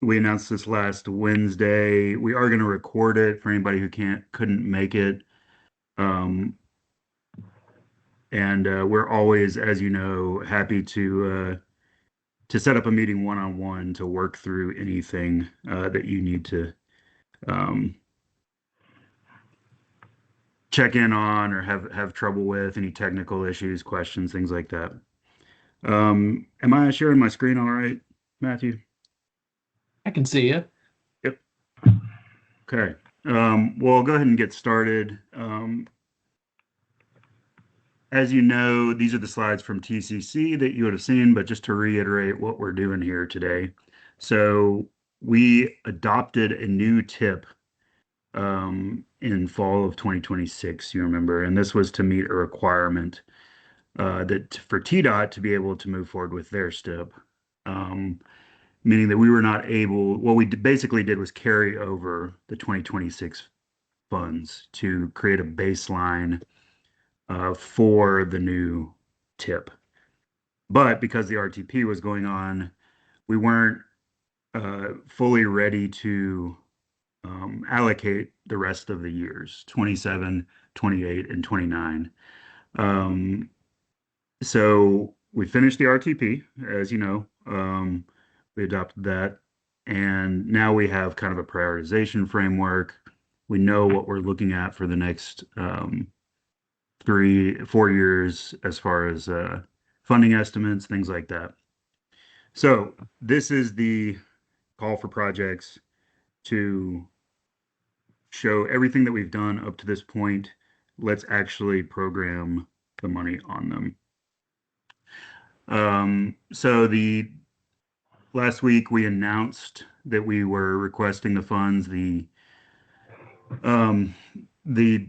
We announced this last Wednesday. We are going to record it for anybody who couldn't make it. Um, and we're always, as you know, happy to set up a meeting one-on-one to work through anything that you need to um, check in on or have trouble with, any technical issues, questions, things like that. Am I sharing my screen all right, Matthew? I can see you. Yep. Okay. Well, I'll go ahead and get started. As you know, these are the slides from TCC that you would have seen, but just to reiterate what we're doing here today. So we adopted a new tip in fall of 2026, you remember, and this was to meet a requirement that for TDOT to be able to move forward with their STIP, meaning that we were not able, what we basically did was carry over the 2026 funds to create a baseline for the new tip. But because the RTP was going on, we weren't fully ready to allocate the rest of the years, 27, 28, and 29. Um, so we finished the RTP, as you know. We adopted that. And now we have kind of a prioritization framework. We know what we're looking at for the next 4 years as far as funding estimates, things like that. So this is the call for projects to show everything that we've done up to this point. Let's actually program the money on them. So the last week we announced that we were requesting the funds. Um, the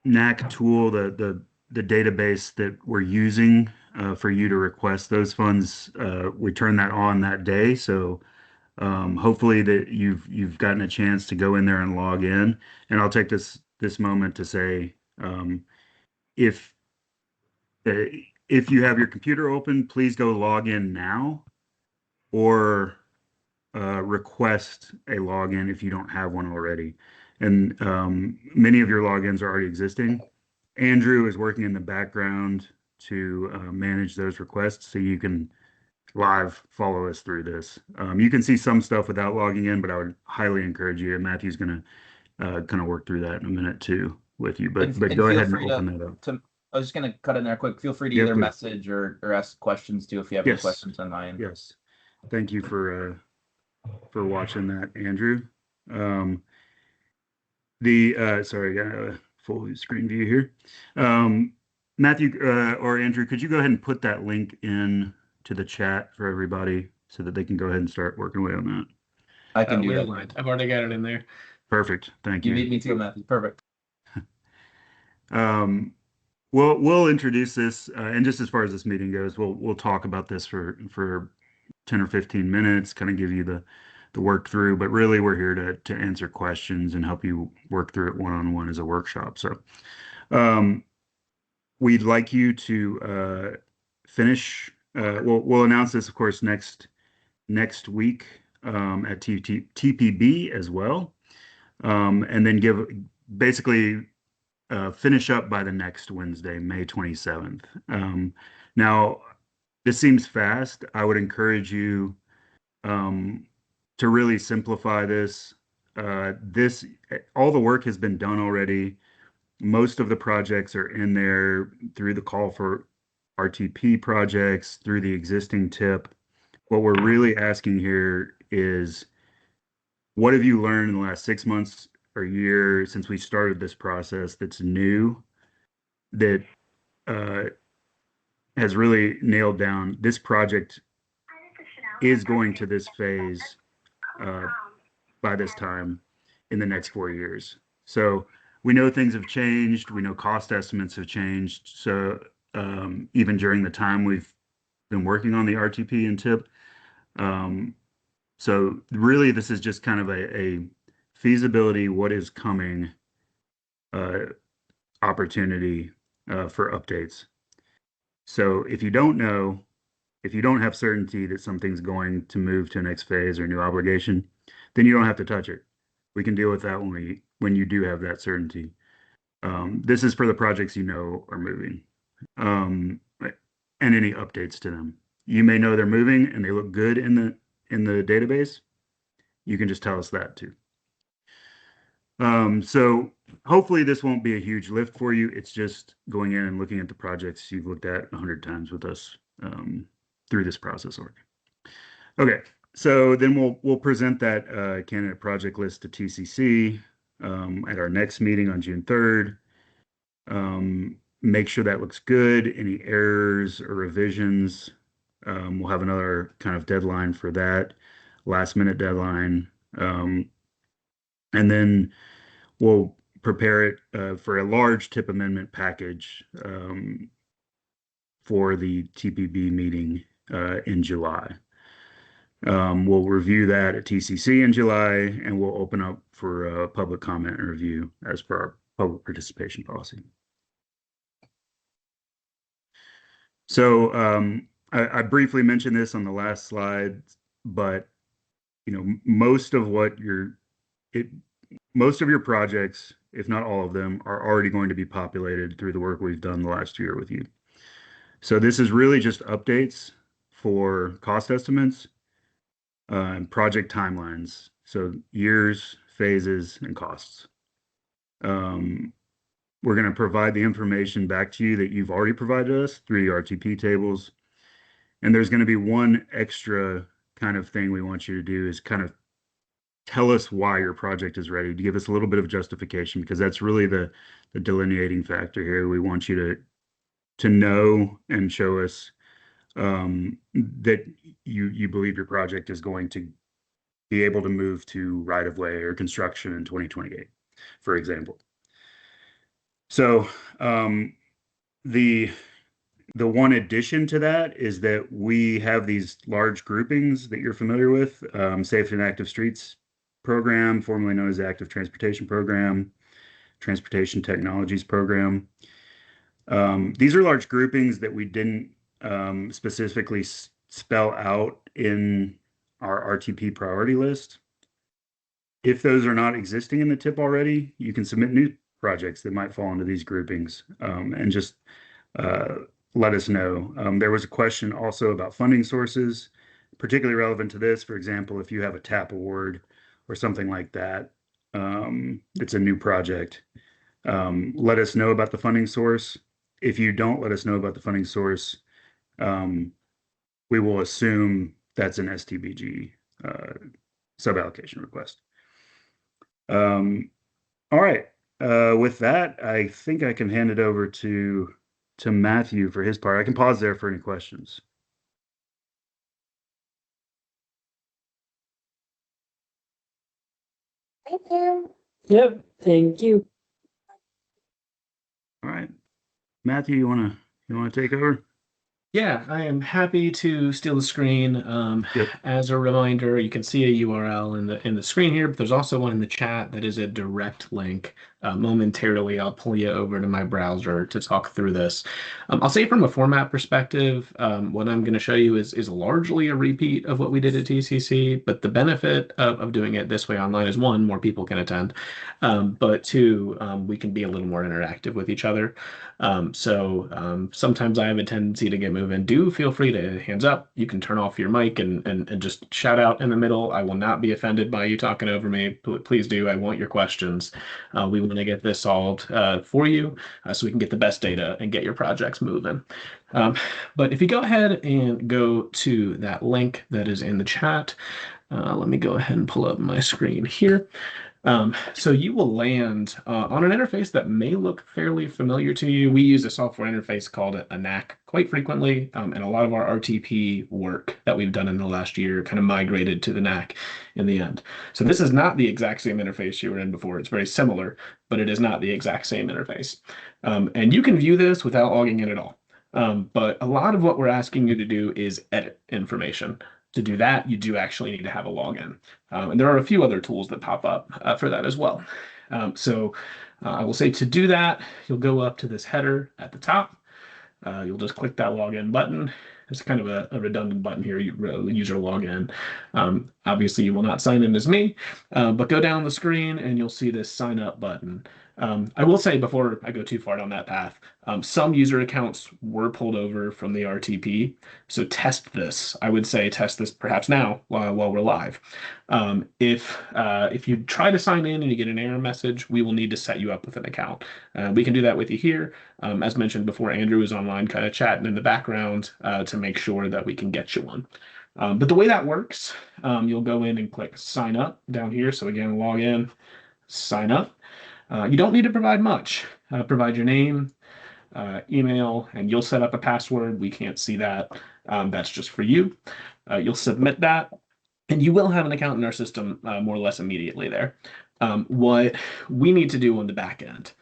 NAC tool, the database that we're using for you to request those funds, we turned that on that day. So hopefully that you've gotten a chance to go in there and log in. And I'll take this moment to say, if uh, if you have your computer open, please go log in now, or request a login if you don't have one already. And many of your logins are already existing. Andrew is working in the background to manage those requests so you can live follow us through this. You can see some stuff without logging in, but I would highly encourage you. And Matthew's going to kind of work through that in a minute too with you. But And go feel ahead and free open that up. I was just gonna cut in there quick. Feel free to Yes, either please. message or ask questions too if you have any Yes, questions on mine. yes. Thank you for watching that, Andrew. Um, the sorry, full screen view here. Matthew or Andrew, could you go ahead and put that link in to the chat for everybody so that they can go ahead and start working away on that? I can do Never that. mind. I've already got it in there. Perfect. Thank You you. beat me to it, Matthew. Perfect. Um, we'll introduce this, and just as far as this meeting goes, we'll talk about this for 10 or 15 minutes, kind of give you the work through. But really, we're here to answer questions and help you work through it one-on-one as a workshop. So, we'd like you to finish. We'll announce this, of course, next week at TPB as well, and then give basically finish up by the next Wednesday, May 27th. Now, this seems fast. I would encourage you um, to really simplify this. All the work has been done already. Most of the projects are in there through the call for RTP projects, through the existing tip. What we're really asking here is, what have you learned in the last 6 months or year since we started this process that's new, that uh, has really nailed down this project is going to this phase uh, by this time in the next 4 years. So we know things have changed. We know cost estimates have changed. So even during the time we've been working on the RTP and TIP, so really this is just kind of a feasibility, what is coming uh, opportunity for updates. So if you don't know, If you don't have certainty that something's going to move to a next phase or new obligation, then you don't have to touch it. We can deal with that when you do have that certainty. This is for the projects you know are moving, and any updates to them. You may know they're moving and they look good in the database. You can just tell us that too. So hopefully this won't be a huge lift for you. It's just going in and looking at the projects you've looked at 100 times with us through this process org. Okay, so then we'll present that candidate project list to TCC at our next meeting on June 3rd. Make sure that looks good. Any errors or revisions, we'll have another kind of deadline for that, last minute deadline. And then we'll prepare it for a large tip amendment package for the TPB meeting in July. We'll review that at TCC in July, and we'll open up for public comment and review as per our public participation policy. So I briefly mentioned this on the last slide, but most of your projects, if not all of them, are already going to be populated through the work we've done the last year with you. So this is really just updates for cost estimates and project timelines. So years, phases, and costs. We're going to provide the information back to you that you've already provided us through the RTP tables. And there's going to be one extra kind of thing we want you to do is kind of tell us why your project is ready, to give us a little bit of justification, because that's really the delineating factor here. We want you to know and show us that you believe your project is going to be able to move to right-of-way or construction in 2028, for example. So the one addition to that is that we have these large groupings that you're familiar with, Safe and Active Streets program, formerly known as the Active Transportation Program, Transportation Technologies Program. These are large groupings that we didn't specifically spell out in our RTP priority list. If those are not existing in the TIP already, you can submit new projects that might fall into these groupings and just let us know. There was a question also about funding sources, particularly relevant to this. For example, if you have a TAP award or something like that, it's a new project. Let us know about the funding source. If you don't let us know about the funding source, we will assume that's an STBG suballocation request. All right. With that, I think I can hand it over to Matthew for his part. I can pause there for any questions. Thank you. Yep, thank you. All right. Matthew, you wanna take over? Yeah, I am happy to steal the screen. Yep. As a reminder, you can see a URL in the screen here, but there's also one in the chat that is a direct link. Momentarily, I'll pull you over to my browser to talk through this. I'll say from a format perspective, what I'm going to show you is largely a repeat of what we did at TCC, but the benefit of doing it this way online is one, more people can attend, but two, we can be a little more interactive with each other. Sometimes I have a tendency to get moving. Do feel free to hands up. You can turn off your mic and just shout out in the middle. I will not be offended by you talking over me. Please do. I want your questions. We want to get this solved for you so we can get the best data and get your projects moving. But if you go ahead and go to that link that is in the chat, let me go ahead and pull up my screen here. So you will land on an interface that may look fairly familiar to you. We use a software interface called a NAC quite frequently, and a lot of our RTP work that we've done in the last year kind of migrated to the NAC in the end. So this is not the exact same interface you were in before. It's very similar, but it is not the exact same interface. And you can view this without logging in at all. But a lot of what we're asking you to do is edit information. To do that, you do actually need to have a login. And there are a few other tools that pop up for that as well. I will say to do that, you'll go up to this header at the top. You'll just click that login button. It's kind of a redundant button here, user login. Obviously, you will not sign in as me, but go down the screen and you'll see this sign up button. I will say before I go too far down that path, some user accounts were pulled over from the RTP. So test this. I would say test this perhaps now while we're live. If you try to sign in and you get an error message, we will need to set you up with an account. We can do that with you here. As mentioned before, Andrew is online kind of chatting in the background to make sure that we can get you one. But the way that works, you'll go in and click sign up down here. So again, log in, sign up. You don't need to provide much. Provide your name, email, and you'll set up a password. We can't see that. That's just for you. You'll submit that, and you will have an account in our system more or less immediately there. What we need to do on the back end,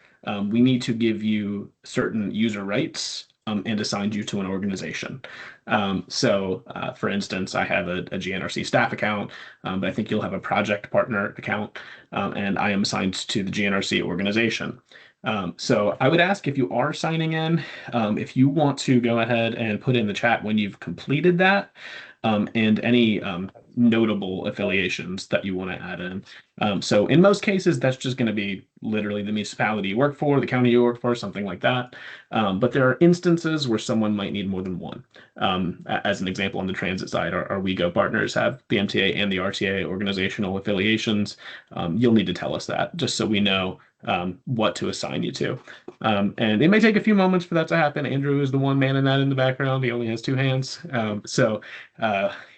we need to give you certain user rights and assign you to an organization. For instance, I have a GNRC staff account, but I think you'll have a project partner account, and I am assigned to the GNRC organization. So I would ask if you are signing in, if you want to go ahead and put in the chat when you've completed that, and any notable affiliations that you want to add in. So in most cases, that's just going to be literally the municipality you work for, the county you work for, something like that. But there are instances where someone might need more than one. As an example, on the transit side, our WeGo partners have the MTA and the RTA organizational affiliations. You'll need to tell us that just so we know what to assign you to. And it may take a few moments for that to happen. Andrew is the one manning that in the background. He only has two hands.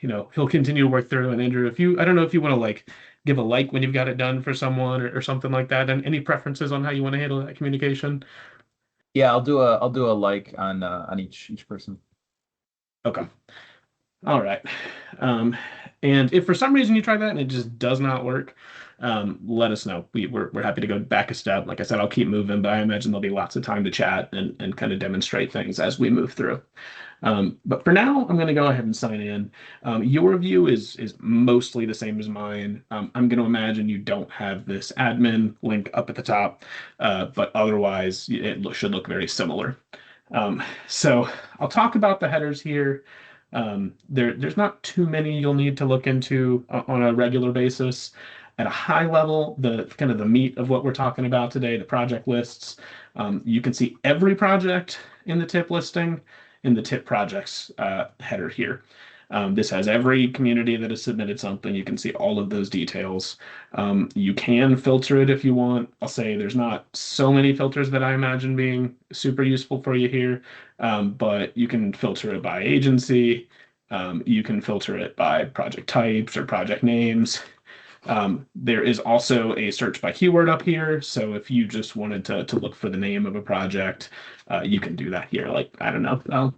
He'll continue to work through. And Andrew, I don't know if you want to give a like when you've got it done for someone or something like that. And any preferences on how you want to handle that communication? Yeah, I'll do a like on each person. Okay. All right. And if for some reason you try that and it just does not work, let us know. We're happy to go back a step. Like I said, I'll keep moving, but I imagine there'll be lots of time to chat and kind of demonstrate things as we move through. But for now, I'm going to go ahead and sign in. Your view is mostly the same as mine. I'm going to imagine you don't have this admin link up at the top, but otherwise it should look very similar. So I'll talk about the headers here. There's not too many you'll need to look into on a regular basis. At a high level, the kind of the meat of what we're talking about today, the project lists, you can see every project in the tip listing in the tip projects header here. This has every community that has submitted something. You can see all of those details. You can filter it if you want. I'll say there's not so many filters that I imagine being super useful for you here, but you can filter it by agency. You can filter it by project types or project names. There is also a search by keyword up here. So if you just wanted to look for the name of a project, you can do that here. Like, I don't know,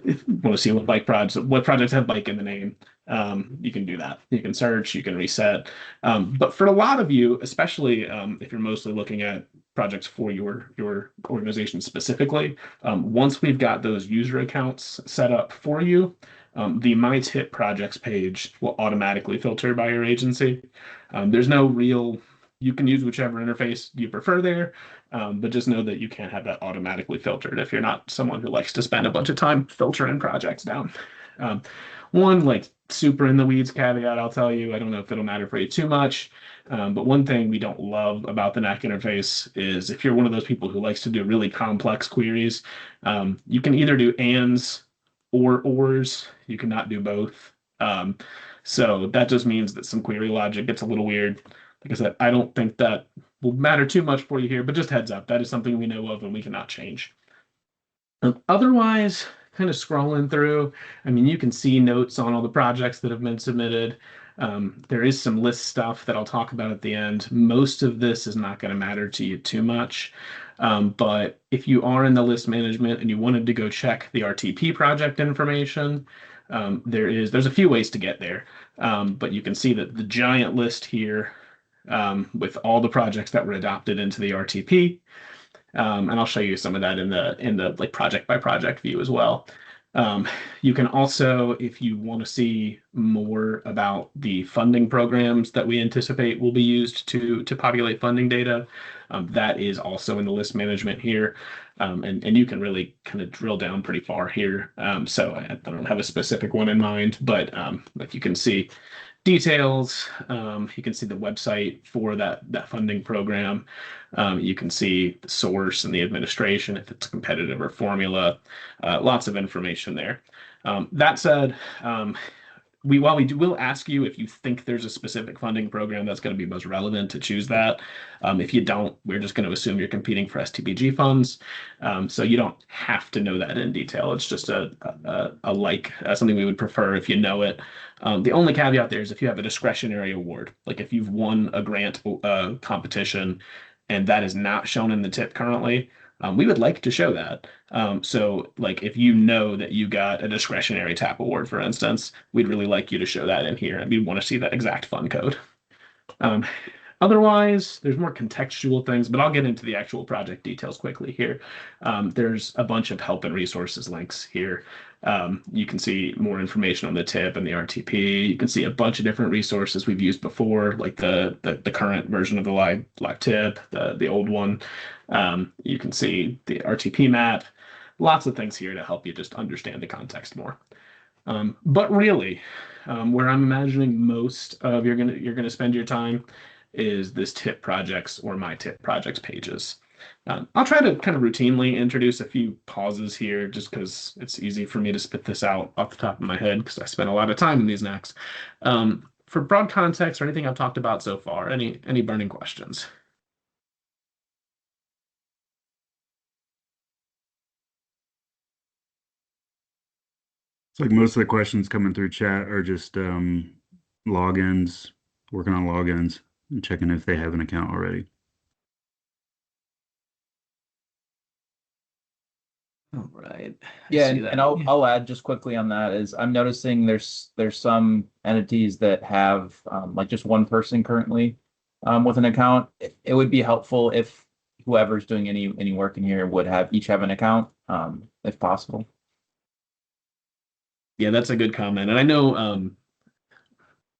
if you want to see what projects have bike in the name, you can do that. You can search, you can reset. But for a lot of you, especially if you're mostly looking at projects for your organization specifically, once we've got those user accounts set up for you, the My Tip Projects page will automatically filter by your agency. There's no real, you can use whichever interface you prefer there, but just know that you can't have that automatically filtered if you're not someone who likes to spend a bunch of time filtering projects down. One super in the weeds caveat I'll tell you, I don't know if it'll matter for you too much, but one thing we don't love about the NAC interface is if you're one of those people who likes to do really complex queries, you can either do ands or ors. You cannot do both. So that just means that some query logic gets a little weird. Like I said, I don't think that will matter too much for you here, but just heads up, that is something we know of and we cannot change. Otherwise, kind of scrolling through, I mean, you can see notes on all the projects that have been submitted. There is some list stuff that I'll talk about at the end. Most of this is not going to matter to you too much. But if you are in the list management and you wanted to go check the RTP project information, there's a few ways to get there. But you can see that the giant list here with all the projects that were adopted into the RTP. And I'll show you some of that in the project by project view as well. You can also, if you want to see more about the funding programs that we anticipate will be used to populate funding data, that is also in the list management here. And you can really kind of drill down pretty far here. So I don't have a specific one in mind, but like you can see details. You can see the website for that funding program. You can see the source and the administration, if it's competitive or formula. Lots of information there. That said, while we will ask you if you think there's a specific funding program that's going to be most relevant to choose that. If you don't, we're just going to assume you're competing for STBG funds. So you don't have to know that in detail. It's just something we would prefer if you know it. The only caveat there is if you have a discretionary award, like if you've won a grant competition and that is not shown in the tip currently, we would like to show that. So like if you know that you got a discretionary TAP award, for instance, we'd really like you to show that in here, and we'd want to see that exact fund code. Otherwise, there's more contextual things, but I'll get into the actual project details quickly here. There's a bunch of help and resources links here. You can see more information on the tip and the RTP. You can see a bunch of different resources we've used before, like the current version of the live tip, the old one. You can see the RTP map. Lots of things here to help you just understand the context more. But really, where I'm imagining most of you're gonna spend your time is this tip projects or my tip projects pages. I'll try to kind of routinely introduce a few pauses here just because it's easy for me to spit this out off the top of my head because I spent a lot of time in these NACs. For broad context or anything I've talked about so far, any burning questions? It's like most of the questions coming through chat are just logins, working on logins and checking if they have an account already. All right. Yeah, and I'll add just quickly on that is I'm noticing there's some entities that have like just one person currently with an account. It would be helpful if whoever's doing any work in here would each have an account, if possible. Yeah, that's a good comment. And I know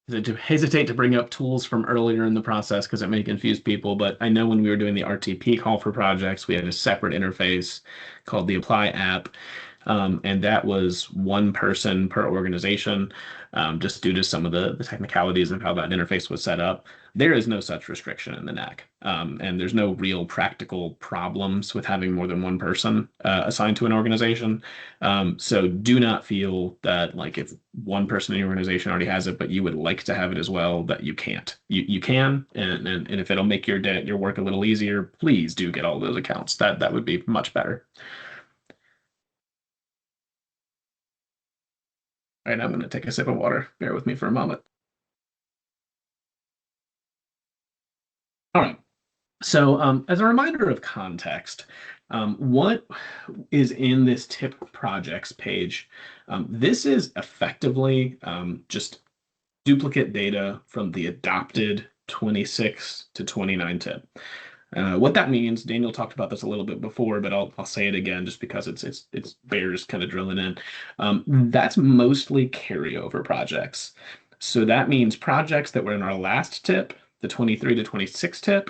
to hesitate to bring up tools from earlier in the process because it may confuse people, but I know when we were doing the RTP call for projects, we had a separate interface called the Apply app. And that was one person per organization, just due to some of the technicalities of how that interface was set up. There is no such restriction in the NAC, and there's no real practical problems with having more than one person assigned to an organization. So do not feel that like if one person in your organization already has it, but you would like to have it as well, that you can't. You can, and if it'll make your work a little easier, please do get all those accounts. That would be much better. All right, I'm going to take a sip of water. Bear with me for a moment. All right. So as a reminder of context, what is in this tip projects page? This is effectively just duplicate data from the adopted 26 to 29 tip. What that means, Daniel talked about this a little bit before, but I'll say it again just because it's bears kind of drilling in. That's mostly carryover projects. So that means projects that were in our last tip, the 23 to 26 tip,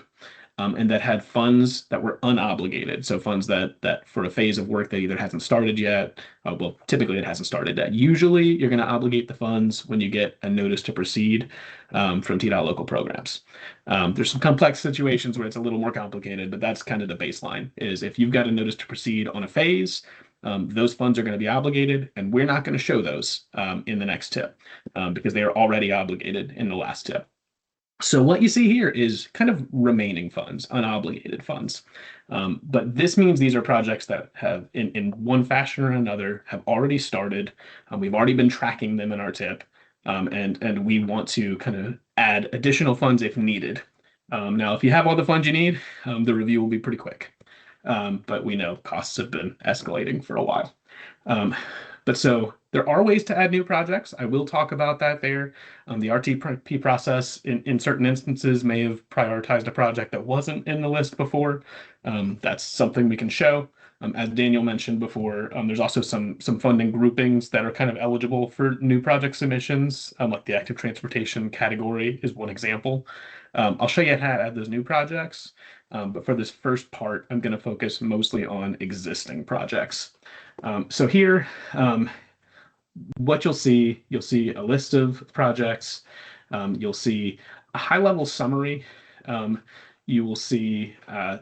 and that had funds that were unobligated. So funds that for a phase of work that either hasn't started yet, well, typically it hasn't started yet. Usually you're going to obligate the funds when you get a notice to proceed from TDOT local programs. There's some complex situations where it's a little more complicated, but that's kind of the baseline is if you've got a notice to proceed on a phase, those funds are going to be obligated, and we're not going to show those in the next tip because they are already obligated in the last tip. So what you see here is kind of remaining funds, unobligated funds. But this means these are projects that have, in one fashion or another, have already started. We've already been tracking them in our tip, and we want to kind of add additional funds if needed. Now, if you have all the funds you need, the review will be pretty quick. But we know costs have been escalating for a while. But so there are ways to add new projects. I will talk about that there. The RTP process in certain instances may have prioritized a project that wasn't in the list before. That's something we can show. As Daniel mentioned before, there's also some funding groupings that are kind of eligible for new project submissions, like the active transportation category is one example. I'll show you how to add those new projects. But for this first part, I'm going to focus mostly on existing projects. So here, what you'll see a list of projects. You'll see a high-level summary. You will see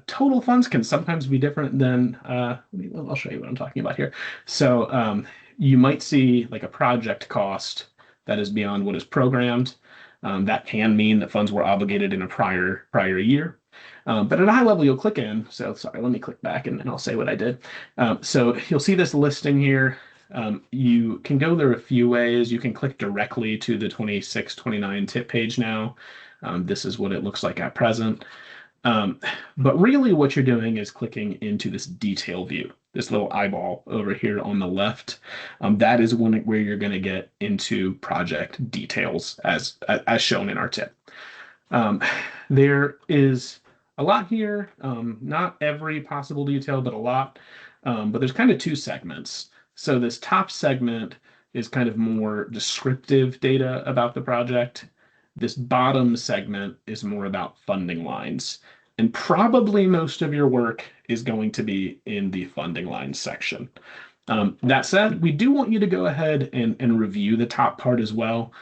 total funds can sometimes be different than, I'll show you what I'm talking about here. So you might see like a project cost that is beyond what is programmed. That can mean that funds were obligated in a prior year. But at a high level, you'll click in. So sorry, let me click back and I'll say what I did. So you'll see this listing here. You can go there a few ways. You can click directly to the 26-29 tip page now. This is what it looks like at present. But really what you're doing is clicking into this detail view, this little eyeball over here on the left. That is where you're going to get into project details as shown in our tip. There is a lot here, not every possible detail, but a lot. But there's kind of two segments. So this top segment is kind of more descriptive data about the project. This bottom segment is more about funding lines. And probably most of your work is going to be in the funding lines section. That said, we do want you to go ahead and review the top part as well.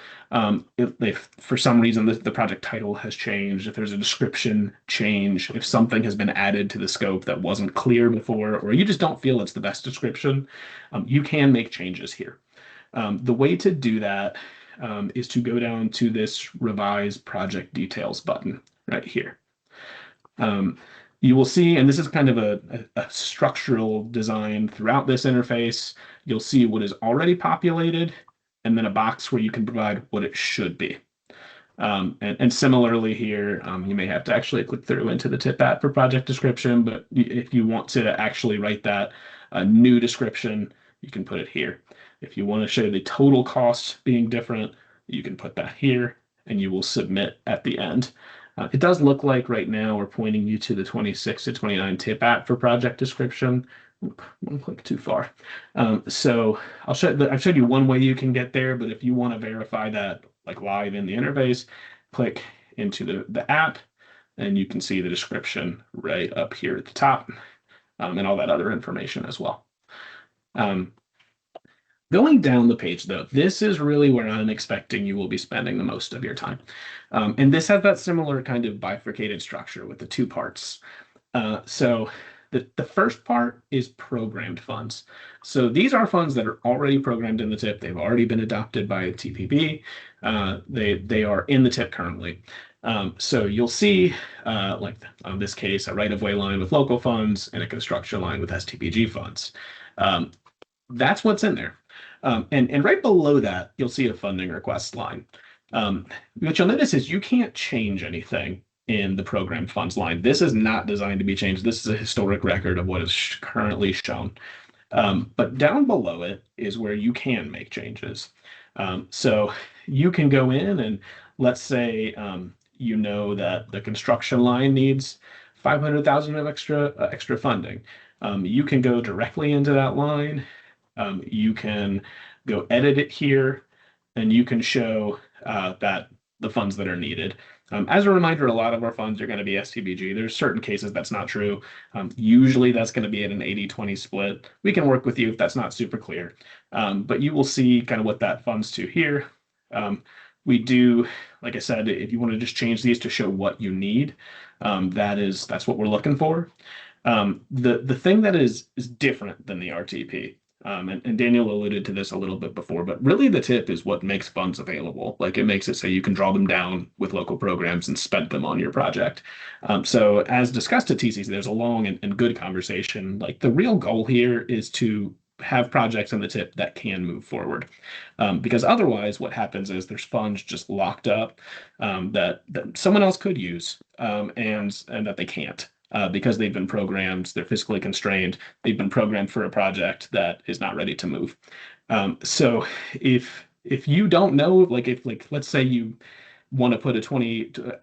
If for some reason the project title has changed, if there's a description change, if something has been added to the scope that wasn't clear before, or you just don't feel it's the best description, you can make changes here. The way to do that is to go down to this Revise Project Details button right here. You will see, and this is kind of a structural design throughout this interface, you'll see what is already populated and then a box where you can provide what it should be. And similarly here, you may have to actually click through into the TipApp for project description, but if you want to actually write that new description, you can put it here. If you want to show the total cost being different, you can put that here and you will submit at the end. It does look like right now we're pointing you to the 26-29 TipApp for project description. One click too far. So I've showed you one way you can get there, but if you want to verify that like live in the interface, click into the app and you can see the description right up here at the top, and all that other information as well. Going down the page, though, this is really where I'm expecting you will be spending the most of your time. And this has that similar kind of bifurcated structure with the two parts. So the first part is programmed funds. So these are funds that are already programmed in the tip. They've already been adopted by TPB. They are in the tip currently. So you'll see, like in this case, a right-of-way line with local funds and a construction line with STPG funds. That's what's in there. And right below that, you'll see a funding request line. What you'll notice is you can't change anything in the program funds line. This is not designed to be changed. This is a historic record of what is currently shown. But down below it is where you can make changes. So you can go in and let's say you know that the construction line needs 500,000 of extra funding. You can go directly into that line. You can go edit it here, and you can show that the funds that are needed. As a reminder, a lot of our funds are going to be STPG. There's certain cases that's not true. Usually that's going to be at an 80-20 split. We can work with you if that's not super clear. But you will see kind of what that funds to here. We do, like I said, if you want to just change these to show what you need, that's what we're looking for. The thing that is different than the RTP, and Daniel alluded to this a little bit before, but really the tip is what makes funds available. Like it makes it so you can draw them down with local programs and spend them on your project. So as discussed at TCC, there's a long and good conversation. Like the real goal here is to have projects in the tip that can move forward. Because otherwise what happens is there's funds just locked up that someone else could use and that they can't. Because they've been programmed, they're fiscally constrained, they've been programmed for a project that is not ready to move. So if you don't know, like let's say you want to put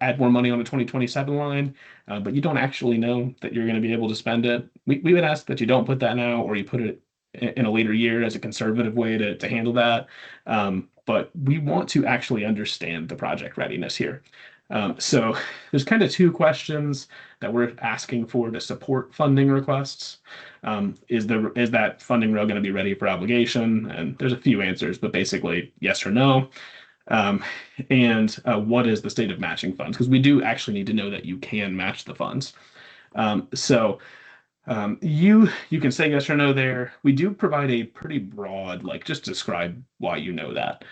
add more money on a 2027 line, but you don't actually know that you're going to be able to spend it, we would ask that you don't put that now, or you put it in a later year as a conservative way to handle that. But we want to actually understand the project readiness here. So there's kind of two questions that we're asking for to support funding requests. Is that funding row going to be ready for obligation? And there's a few answers, but basically yes or no. And what is the state of matching funds? Because we do actually need to know that you can match the funds. So you can say yes or no there. We do provide a pretty broad, like just describe why you know that.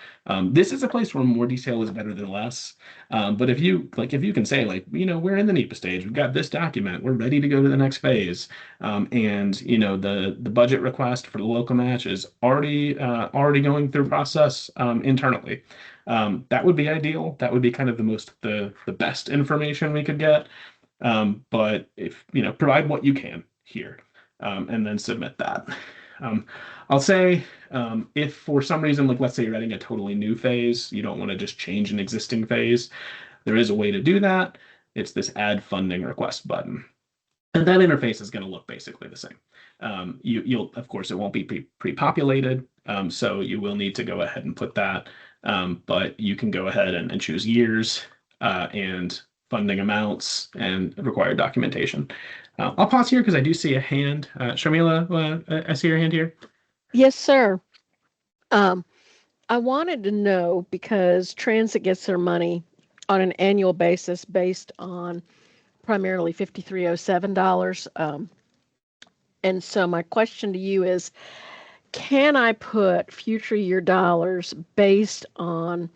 This is a place where more detail is better than less. But if you can say like, we're in the NEPA stage, we've got this document, we're ready to go to the next phase. And the budget request for the local match is already going through process internally. That would be ideal. That would be kind of the best information we could get. But if provide what you can here, and then submit that. I'll say if for some reason, like let's say you're adding a totally new phase, you don't want to just change an existing phase, there is a way to do that. It's this add funding request button. And that interface is going to look basically the same. You'll, of course, it won't be pre-populated, so you will need to go ahead and put that. But you can go ahead and choose years and funding amounts and required documentation. I'll pause here because I do see a hand. Sharmila, I see your hand here. Yes, sir. I wanted to know because transit gets their money on an annual basis based on primarily $5307. And so my question to you is, can I put future year dollars based on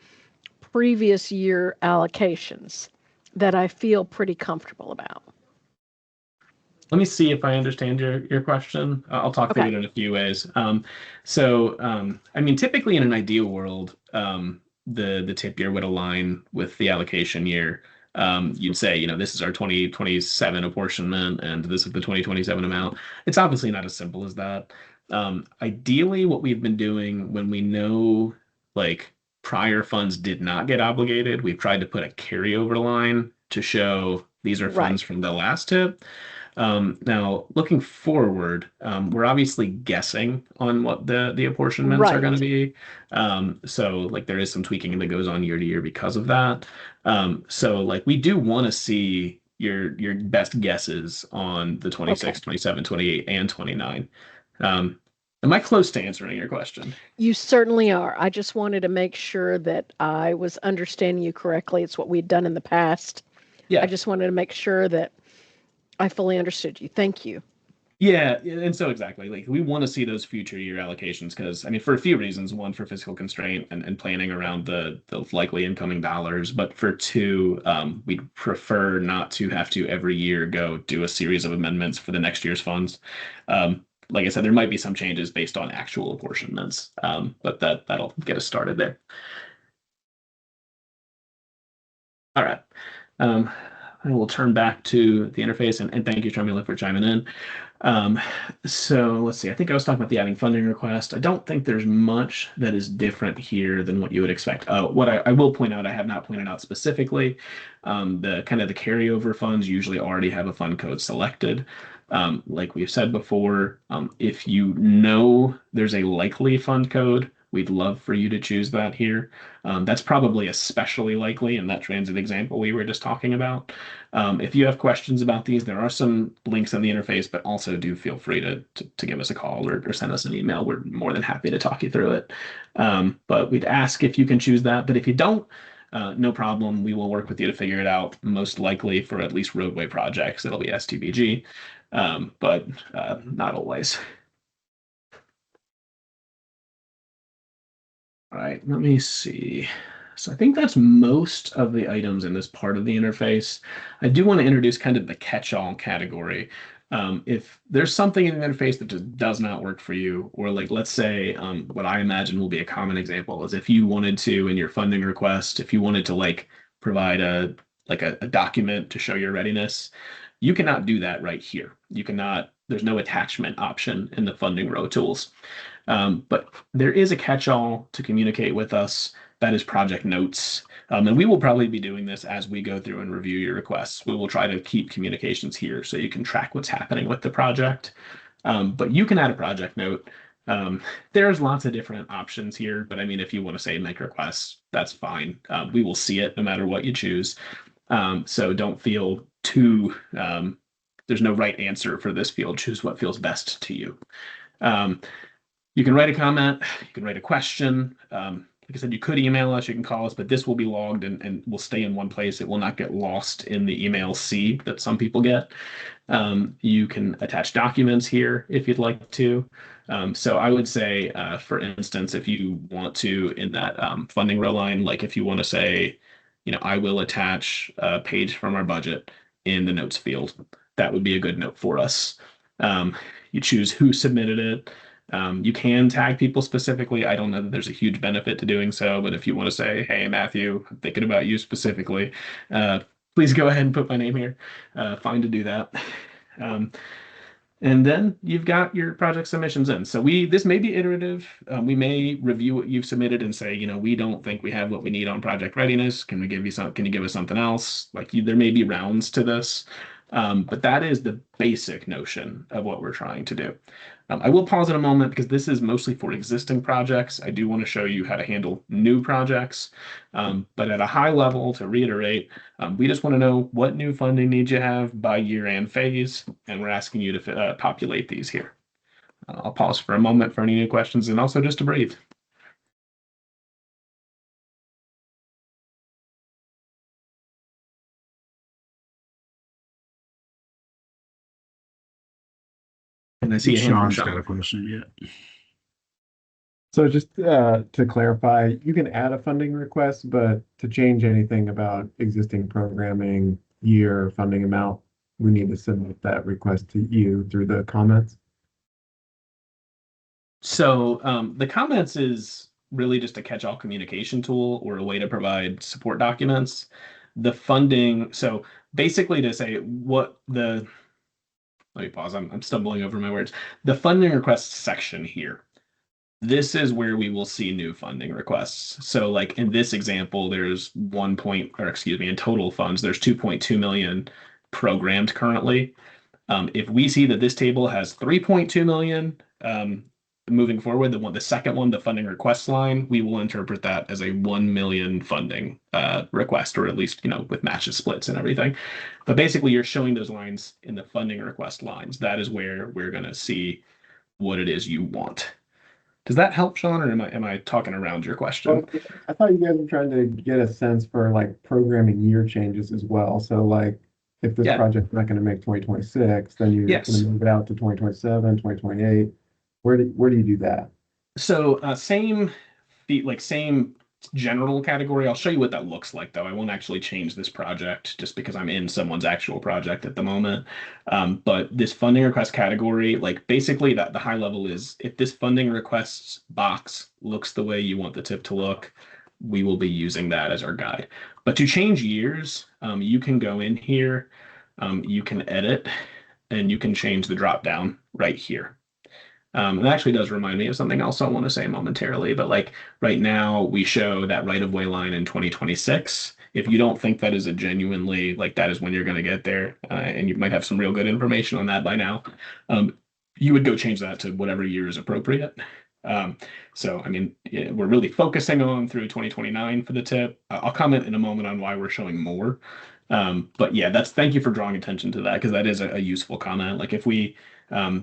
previous year allocations that I feel pretty comfortable about? Let me see if I understand your question. I'll talk through it in a few ways. Typically in an ideal world, the tip year would align with the allocation year. You'd say, this is our 2027 apportionment, and this is the 2027 amount. It's obviously not as simple as that. Ideally, what we've been doing when we know like prior funds did not get obligated, we've tried to put a carryover line to show these are funds from the last tip. Now, looking forward, we're obviously guessing on what the apportionments are going to be. So like there is some tweaking that goes on year to year because of that. So like we do want to see your best guesses on the 26, 27, 28, and 29. Am I close to answering your question? You certainly are. I just wanted to make sure that I was understanding you correctly. It's what we'd done in the past. Yeah. I just wanted to make sure that I fully understood you. Thank you. Yeah, and so exactly, like we want to see those future year allocations because for a few reasons. One, for fiscal constraint and planning around the likely incoming dollars, but for two, we'd prefer not to have to every year go do a series of amendments for the next year's funds. Like I said, there might be some changes based on actual apportionments, but that'll get us started there. All right. I will turn back to the interface and thank you, Sharmila, for chiming in. So let's see. I think I was talking about the adding funding request. I don't think there's much that is different here than what you would expect. What I will point out, I have not pointed out specifically, the kind of the carryover funds usually already have a fund code selected. Like we've said before, if you know there's a likely fund code, we'd love for you to choose that here. That's probably especially likely in that transit example we were just talking about. If you have questions about these, there are some links in the interface, but also do feel free to give us a call or send us an email. We're more than happy to talk you through it. But we'd ask if you can choose that. But if you don't, no problem. We will work with you to figure it out. Most likely for at least roadway projects, it'll be STBG, but not always. All right, let me see. So I think that's most of the items in this part of the interface. I do want to introduce kind of the catch-all category. If there's something in the interface that just does not work for you, or like let's say what I imagine will be a common example is if you wanted to in your funding request, if you wanted to like provide a document to show your readiness, you cannot do that right here. You cannot, there's no attachment option in the funding row tools. But there is a catch-all to communicate with us. That is project notes. And we will probably be doing this as we go through and review your requests. We will try to keep communications here so you can track what's happening with the project. But you can add a project note. There's lots of different options here, but if you want to say make requests, that's fine. We will see it no matter what you choose. So don't feel too, there's no right answer for this field. Choose what feels best to you. You can write a comment, you can write a question. Like I said, you could email us, you can call us, but this will be logged and will stay in one place. It will not get lost in the email sea that some people get. You can attach documents here if you'd like to. So I would say, for instance, if you want to, in that funding row line, like if you want to say, I will attach a page from our budget in the notes field, that would be a good note for us. You choose who submitted it. You can tag people specifically. I don't know that there's a huge benefit to doing so, but if you want to say, hey, Matthew, I'm thinking about you specifically, please go ahead and put my name here. Fine to do that. And then you've got your project submissions in. So this may be iterative. We may review what you've submitted and say, we don't think we have what we need on project readiness. Can you give us something else? There may be rounds to this. But that is the basic notion of what we're trying to do. I will pause in a moment because this is mostly for existing projects. I do want to show you how to handle new projects. But at a high level, to reiterate, we just want to know what new funding needs you have by year and phase, and we're asking you to populate these here. I'll pause for a moment for any new questions and also just to breathe. And I see a hand from Sean's got a Sean. question. Yeah. So just to clarify, you can add a funding request, but to change anything about existing programming, year, funding amount, we need to submit that request to you through the comments. So the comments is really just a catch-all communication tool or a way to provide support documents. The funding, so basically to say let me pause, I'm stumbling over my words. The funding requests section here. This is where we will see new funding requests. So like in this example, there's in total funds, there's 2.2 million programmed currently. If we see that this table has 3.2 million moving forward, the second one, the funding request line, we will interpret that as a 1 million funding request, or at least, with matches, splits and everything. But basically you're showing those lines in the funding request lines. That is where we're going to see what it is you want. Does that help, Sean, or am I talking around your question? Well, I thought you guys were trying to get a sense for like programming year changes as well. So like if this project's not going to make 2026, then you're going to move it out to 2027, 2028. Where do you do that? So same general category. I'll show you what that looks like, though. I won't actually change this project just because I'm in someone's actual project at the moment. But this funding request category, like basically the high level is if this funding requests box looks the way you want the tip to look, we will be using that as our guide. But to change years, you can go in here, you can edit, and you can change the drop down right here. It actually does remind me of something else I want to say momentarily, but like right now we show that right-of-way line in 2026. If you don't think that is a genuinely, like that is when you're going to get there, and you might have some real good information on that by now, you would go change that to whatever year is appropriate. So, I mean, we're really focusing on through 2029 for the tip. I'll comment in a moment on why we're showing more. But yeah, thank you for drawing attention to that, because that is a useful comment. Like if we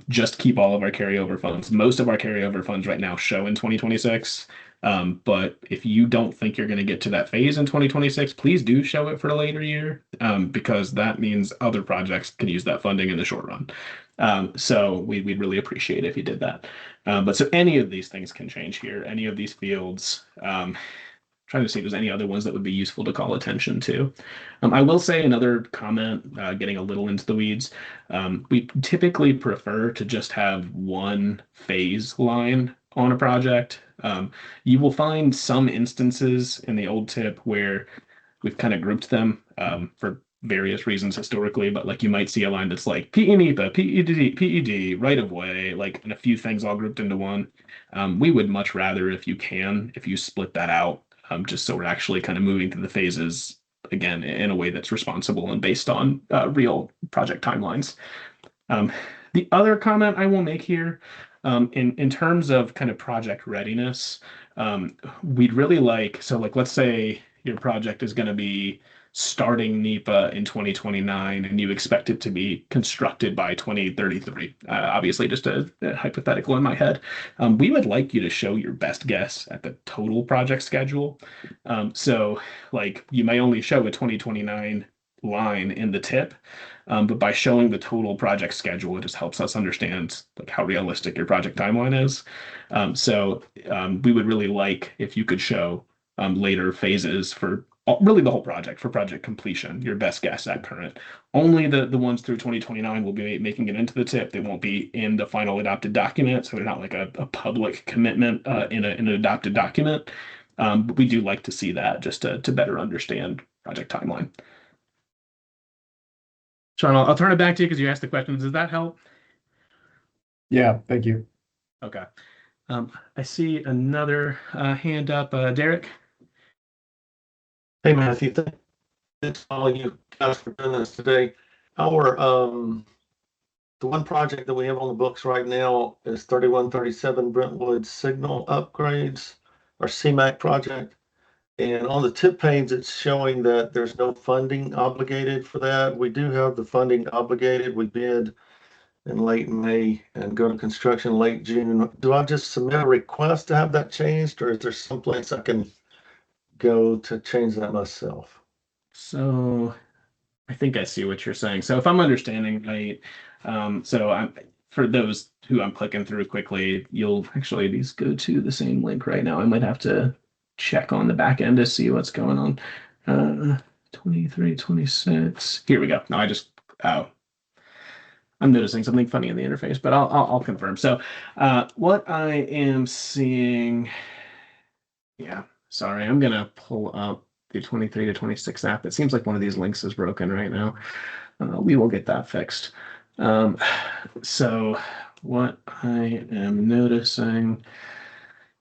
just keep all of our carryover funds, most of our carryover funds right now show in 2026. But if you don't think you're going to get to that phase in 2026, please do show it for a later year, because that means other projects can use that funding in the short run. So we'd really appreciate it if you did that. But so any of these things can change here, any of these fields. Trying to see if there's any other ones that would be useful to call attention to. I will say another comment, getting a little into the weeds. We typically prefer to just have one phase line on a project. You will find some instances in the old tip where we've kind of grouped them for various reasons historically, but like you might see a line that's like PE-NEPA, PED, right of way, like, and a few things all grouped into one. We would much rather, if you split that out, just so we're actually kind of moving through the phases again in a way that's responsible and based on real project timelines. The other comment I will make here, in terms of kind of project readiness, we'd really like, so like let's say your project is going to be starting NEPA in 2029 and you expect it to be constructed by 2033. Obviously, just a hypothetical in my head. We would like you to show your best guess at the total project schedule. So, like, you may only show a 2029 line in the tip, but by showing the total project schedule, it just helps us understand like how realistic your project timeline is. We would really like if you could show later phases for really the whole project for project completion, your best guess at current. Only the ones through 2029 will be making it into the tip. They won't be in the final adopted document, so they're not like a public commitment in an adopted document. But we do like to see that just to better understand project timeline. Sean, I'll turn it back to you because you asked the questions. Does that help? Yeah, thank you. Okay. I see another hand up. Derek? Hey, Matthew, thanks all you guys for doing this today. Our, the one project that we have on the books right now is 3137 Brentwood Signal Upgrades, our CMAC project. And on the tip page, it's showing that there's no funding obligated for that. We do have the funding obligated. We bid in late May and go to construction late June. Do I just submit a request to have that changed, or is there someplace I can go to change that myself? So I think I see what you're saying. So if I'm understanding right, for those who I'm clicking through quickly, you'll actually these go to the same link right now. I might have to check on the back end to see what's going on. 23, 26. Here we go. No, I'm noticing something funny in the interface, but I'll confirm. So what I am seeing, yeah, sorry, I'm gonna pull up the 23 to 26 app. It seems like one of these links is broken right now. We will get that fixed. So what I am noticing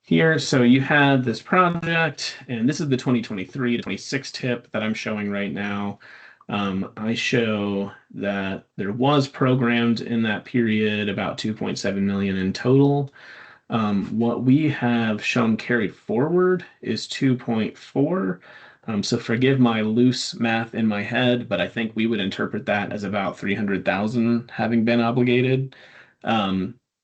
here, so you had this project, and this is the 2023 to 26 tip that I'm showing right now. I show that there was programmed in that period about 2.7 million in total. What we have shown carried forward is 2.4. So forgive my loose math in my head, but I think we would interpret that as about 300,000 having been obligated.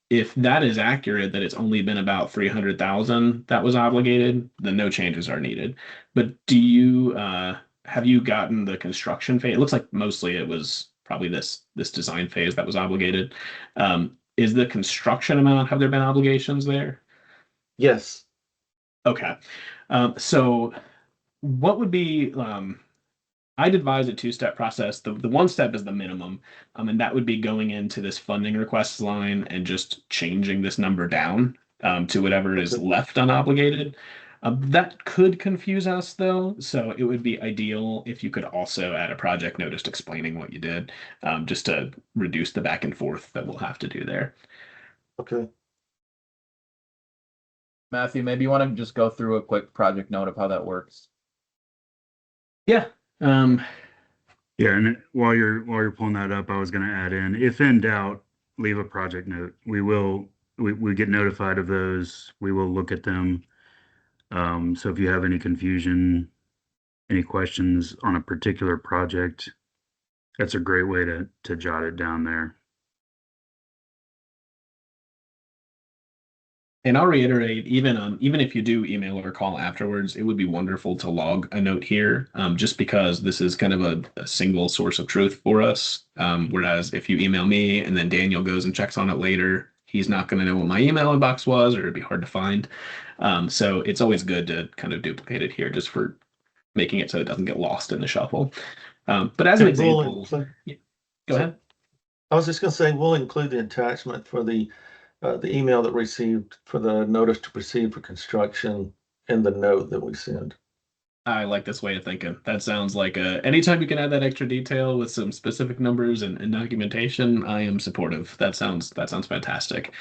If that is accurate, that it's only been about 300,000 that was obligated, then no changes are needed. But do you have you gotten the construction phase? It looks like mostly it was probably this design phase that was obligated. Is the construction amount, have there been obligations there? Yes. Okay. So what would be, I'd advise a two-step process. The one step is the minimum, and that would be going into this funding requests line and just changing this number down to whatever is left unobligated. That could confuse us though, so it would be ideal if you could also add a project notice explaining what you did, just to reduce the back and forth that we'll have to do there. Okay. Matthew, maybe you want to just go through a quick project note of how that works. Yeah. Yeah, and while you're pulling that up, I was going to add in, if in doubt, leave a project note. We get notified of those. We will look at them. So if you have any confusion, any questions on a particular project, that's a great way to jot it down there. And I'll reiterate, even if you do email or call afterwards, it would be wonderful to log a note here, just because this is kind of a single source of truth for us. Whereas if you email me and then Daniel goes and checks on it later, he's not going to know what my email inbox was, or it'd be hard to find. So it's always good to kind of duplicate it here just for making it so it doesn't get lost in the shuffle. But as an example, go ahead. I was just going to say, we'll include the attachment for the email that received for the notice to proceed for construction in the note that we send. I like this way of thinking. That sounds like anytime you can add that extra detail with some specific numbers and documentation, I am supportive. That sounds fantastic.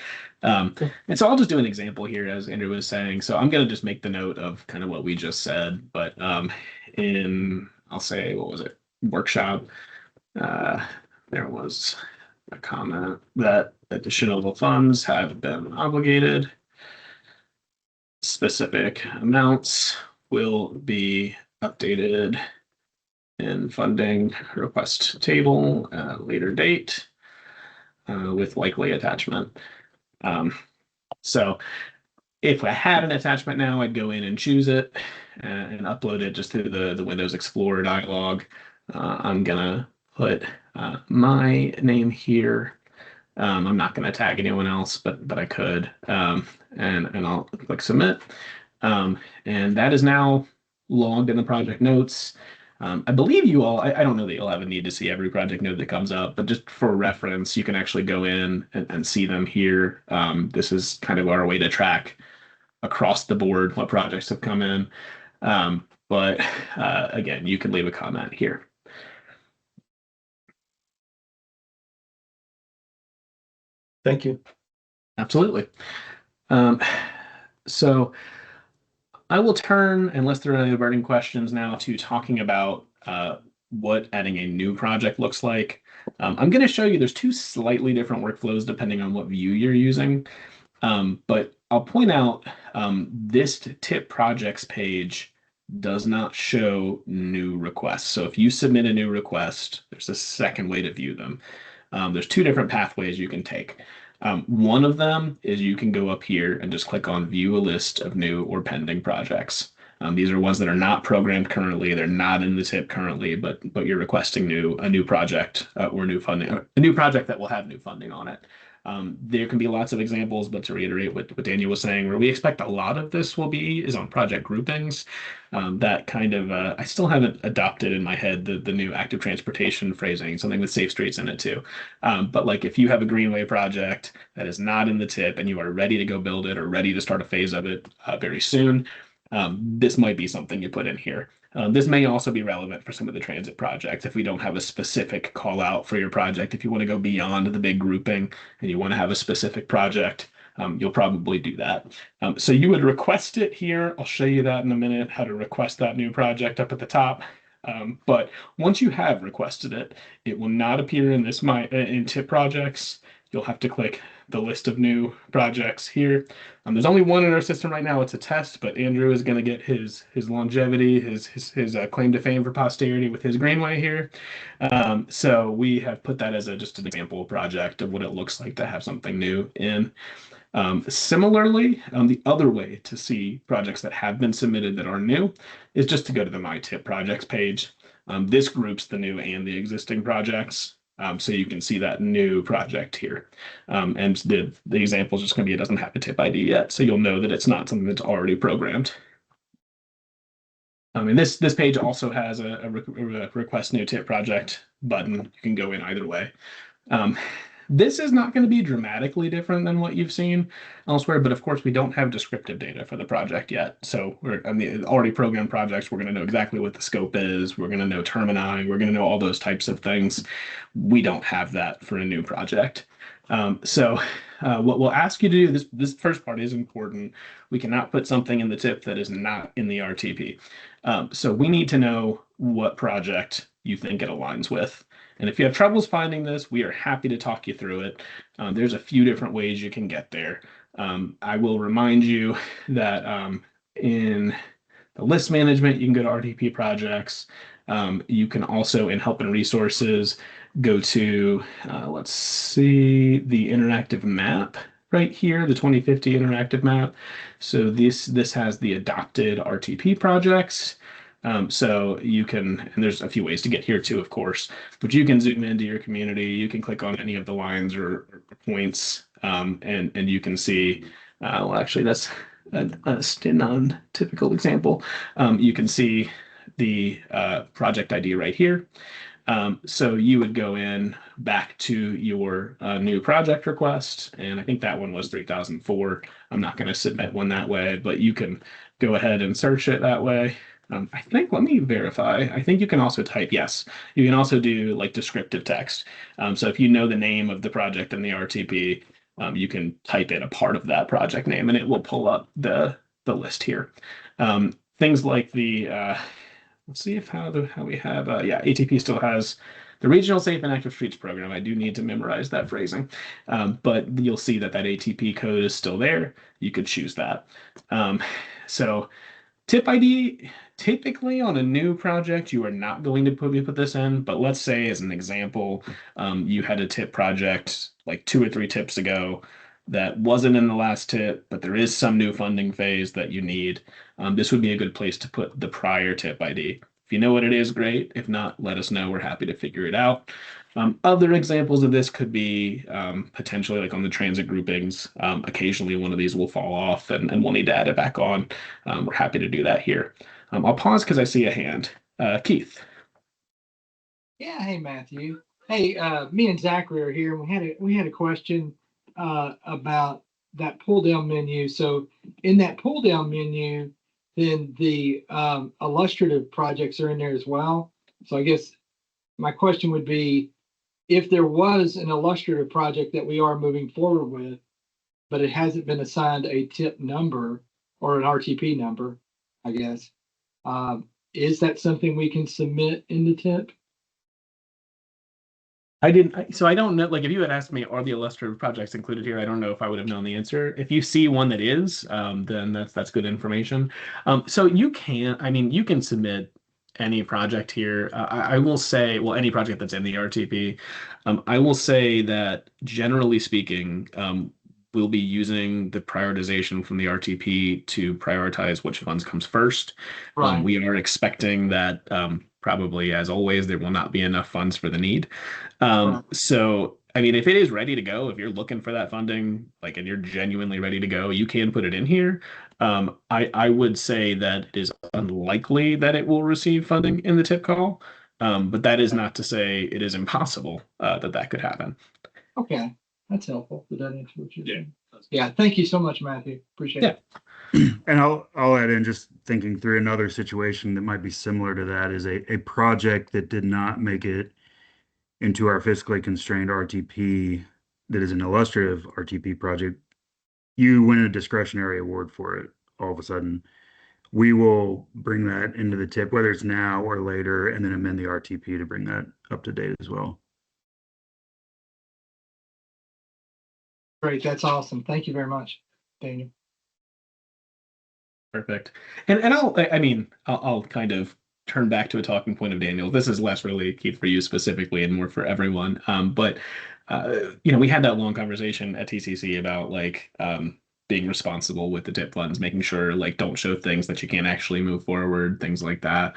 And so I'll just do an example here, as Andrew was saying. So I'm going to just make the note of kind of what we just said, but I'll say, what was it? Workshop. There was a comment that additional funds have been obligated. Specific amounts will be updated in funding request table, later date, with likely attachment. So if I had an attachment now, I'd go in and choose it and upload it just through the Windows Explorer dialog. I'm gonna put my name here. I'm not going to tag anyone else, but I could, and I'll click submit. And that is now logged in the project notes. I believe you all, I don't know that you'll have a need to see every project note that comes up, but just for reference, you can actually go in and see them here. This is kind of our way to track across the board what projects have come in. But again, you can leave a comment here. Thank you. Absolutely. So I will turn, unless there are any burning questions now, to talking about what adding a new project looks like. I'm going to show you there's two slightly different workflows depending on what view you're using. But I'll point out this tip projects page does not show new requests. So if you submit a new request, there's a second way to view them. There's two different pathways you can take. One of them is you can go up here and just click on view a list of new or pending projects. These are ones that are not programmed currently. They're not in the tip currently, but you're requesting a new project or new funding, a new project that will have new funding on it. There can be lots of examples, but to reiterate what Daniel was saying, where we expect a lot of this is on project groupings. That kind of, I still haven't adopted in my head the new active transportation phrasing, something with safe streets in it too. But like if you have a Greenway project that is not in the tip and you are ready to go build it or ready to start a phase of it very soon, this might be something you put in here. This may also be relevant for some of the transit projects if we don't have a specific call out for your project. If you want to go beyond the big grouping and you want to have a specific project, you'll probably do that. So you would request it here. I'll show you that in a minute, how to request that new project up at the top. But once you have requested it, it will not appear in this in tip projects. You'll have to click the list of new projects here. There's only one in our system right now. It's a test, but Andrew is going to get his longevity, his claim to fame for posterity with his Greenway here. So we have put that as just an example project of what it looks like to have something new in. Similarly, the other way to see projects that have been submitted that are new is just to go to the My Tip projects page. This groups the new and the existing projects. So you can see that new project here. And the example is just going to be, it doesn't have a tip ID yet. So you'll know that it's not something that's already programmed. And this page also has a request new tip project button. You can go in either way. This is not going to be dramatically different than what you've seen elsewhere, but of course we don't have descriptive data for the project yet. So already programmed projects, we're going to know exactly what the scope is. We're going to know termini. We're going to know all those types of things. We don't have that for a new project. So what we'll ask you to do, this first part is important. We cannot put something in the tip that is not in the RTP. So we need to know what project you think it aligns with. And if you have troubles finding this, we are happy to talk you through it. There's a few different ways you can get there. I will remind you that in the list management, you can go to RTP projects. You can also, in help and resources, go to, let's see, the interactive map right here, the 2050 interactive map. So this has the adopted RTP projects. So you can, and there's a few ways to get here too, of course, but you can zoom into your community. You can click on any of the lines or points, and you can see, well, actually that's a non-typical example. You can see the project ID right here. So you would go in back to your new project request, and I think that one was 3004. I'm not going to submit one that way, but you can go ahead and search it that way. I think, let me verify. I think you can also type, yes, you can also do like descriptive text. So if you know the name of the project in the RTP, you can type in a part of that project name and it will pull up the list here. Things like the, let's see if how we have, yeah, ATP still has the Regional Safe and Active Streets program. I do need to memorize that phrasing, but you'll see that ATP code is still there. You could choose that. So Tip ID, typically on a new project, you are not going to put this in, but let's say as an example, you had a tip project like 2 or 3 tips ago that wasn't in the last tip, but there is some new funding phase that you need. This would be a good place to put the prior tip ID. If you know what it is, great. If not, let us know. We're happy to figure it out. Other examples of this could be potentially like on the transit groupings. Occasionally one of these will fall off and we'll need to add it back on. We're happy to do that here. I'll pause because I see a hand. Keith. Yeah, hey Matthew. Hey, me and Zachary are here, and we had a question about that pull down menu. So in that pull down menu, then the illustrative projects are in there as well. So I guess my question would be, if there was an illustrative project that we are moving forward with, but it hasn't been assigned a tip number or an RTP number, I guess, is that something we can submit in the tip? So I don't know, like if you had asked me, are the illustrative projects included here? I don't know if I would have known the answer. If you see one that is, then that's good information. So you can submit any project here. I will say, well, any project that's in the RTP. I will say that generally speaking, we'll be using the prioritization from the RTP to prioritize which funds comes first. Right. We are expecting that probably, as always, there will not be enough funds for the need. So, I mean, if it is ready to go, if you're looking for that funding, like, and you're genuinely ready to go, you can put it in here. I would say that it is unlikely that it will receive funding in the tip call, but that is not to say it is impossible that could happen. Okay, that's helpful. Did that answer what you're saying? Yeah, thank you so much, Matthew. Appreciate it. And I'll add in, just thinking through another situation that might be similar to that, is a project that did not make it into our fiscally constrained RTP, that is an illustrative RTP project. You win a discretionary award for it all of a sudden. We will bring that into the tip, whether it's now or later, and then amend the RTP to bring that up to date as well. Great, that's awesome. Thank you very much, Daniel. Perfect. And I'll kind of turn back to a talking point of Daniel. This is less really, Keith, for you specifically and more for everyone. But we had that long conversation at TCC about being responsible with the tip funds, making sure don't show things that you can't actually move forward, things like that.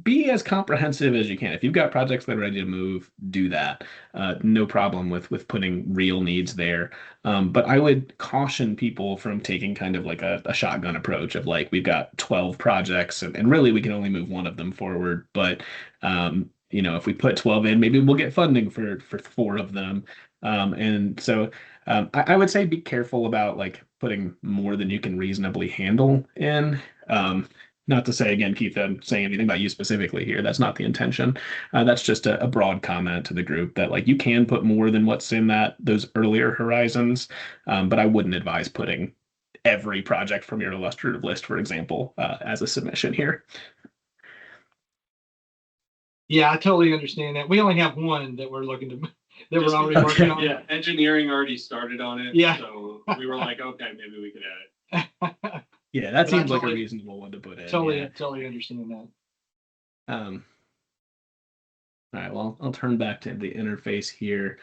Be as comprehensive as you can. If you've got projects that are ready to move, do that. No problem with putting real needs there. But I would caution people from taking kind of like a shotgun approach of we've got 12 projects and really we can only move one of them forward. But if we put 12 in, maybe we'll get funding for 4 of them. And so I would say be careful about putting more than you can reasonably handle in. Not to say, again, Keith, I'm saying anything about you specifically here. That's not the intention. That's just a broad comment to the group that you can put more than what's in those earlier horizons. But I wouldn't advise putting every project from your illustrative list, for example, as a submission here. Yeah, I totally understand that. We only have one that we're looking to, that we're already working on. Yeah, engineering already started on it. Yeah. So we were like, okay, maybe we could add it. Yeah, that seems like a reasonable one to put in. Totally understand that. All right, well, I'll turn back to the interface here.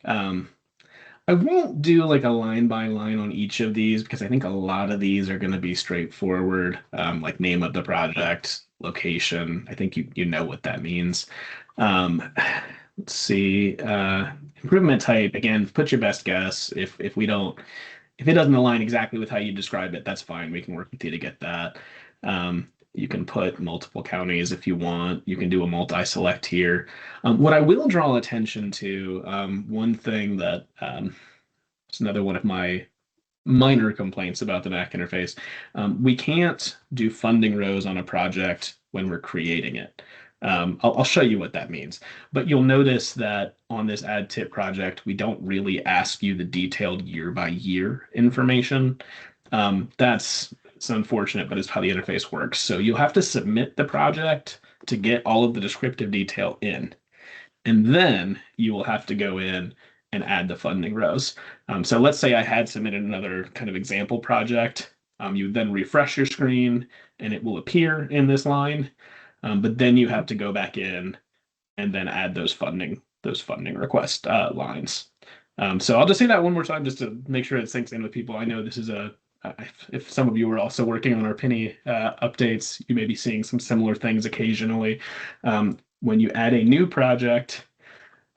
I won't do a line by line on each of these because I think a lot of these are going to be straightforward, like name of the project, location. I think you know what that means. Let's see, improvement type, again, put your best guess. If it doesn't align exactly with how you describe it, that's fine. We can work with you to get that. You can put multiple counties if you want. You can do a multi-select here. What I will draw attention to, one thing that it's another one of my minor complaints about the NAC interface. We can't do funding rows on a project when we're creating it. I'll show you what that means. But you'll notice that on this add tip project, we don't really ask you the detailed year by year information. It's unfortunate, but it's how the interface works. So you'll have to submit the project to get all of the descriptive detail in. And then you will have to go in and add the funding rows. So let's say I had submitted another kind of example project. You would then refresh your screen and it will appear in this line. But then you have to go back in and then add those funding request lines. So I'll just say that one more time just to make sure it sinks in with people. I know this is if some of you are also working on our Penny updates, you may be seeing some similar things occasionally. When you add a new project,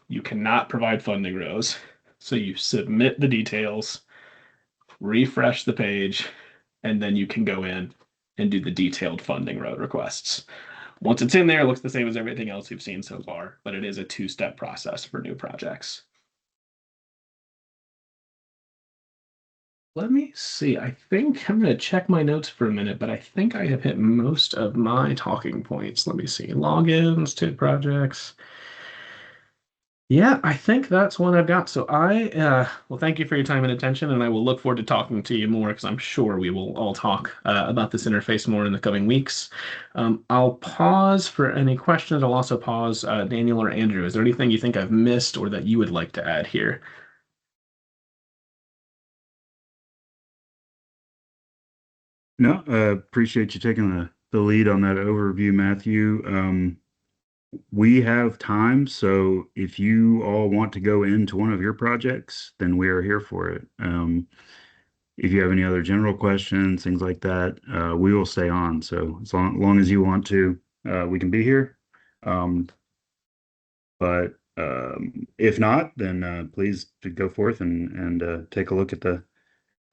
you cannot provide funding rows. So you submit the details, refresh the page, and then you can go in and do the detailed funding row requests. Once it's in there, it looks the same as everything else we've seen so far, but it is a two-step process for new projects. Let me see. I think I'm going to check my notes for a minute, but I think I have hit most of my talking points. Let me see. Logins to projects. Yeah, I think that's one I've got. So well, thank you for your time and attention, and I will look forward to talking to you more because I'm sure we will all talk about this interface more in the coming weeks. I'll pause for any questions. I'll also pause, Daniel or Andrew. Is there anything you think I've missed or that you would like to add here? No, appreciate you taking the lead on that overview, Matthew. We have time, so if you all want to go into one of your projects, then we are here for it. If you have any other general questions, things like that, we will stay on. So as long as you want to, we can be here. But if not, then please go forth and take a look at the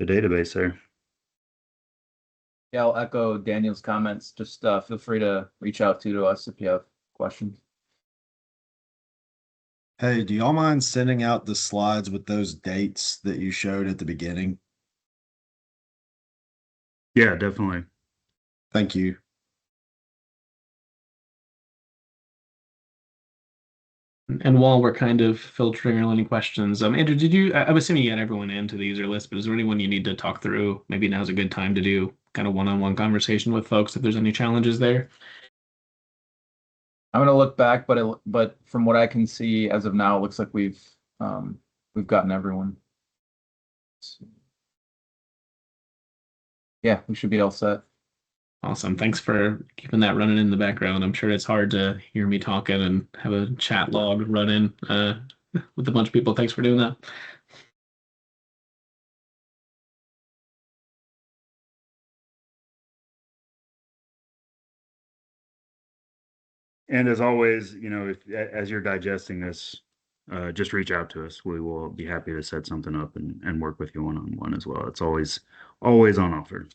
database there. Yeah, I'll echo Daniel's comments. Just feel free to reach out to us if you have questions. Hey, do y'all mind sending out the slides with those dates that you showed at the beginning? Yeah, definitely. Thank you. And while we're kind of filtering any questions, Andrew, I'm assuming you got everyone into the user list, but is there anyone you need to talk through? Maybe now's a good time to do kind of one-on-one conversation with folks if there's any challenges there. I'm gonna look back, but from what I can see as of now, it looks like we've gotten everyone. Yeah, we should be all set. Awesome. Thanks for keeping that running in the background. I'm sure it's hard to hear me talking and have a chat log running with a bunch of people. Thanks for doing that. And as always, as you're digesting this, just reach out to us. We will be happy to set something up and work with you one-on-one as well. It's always on offer.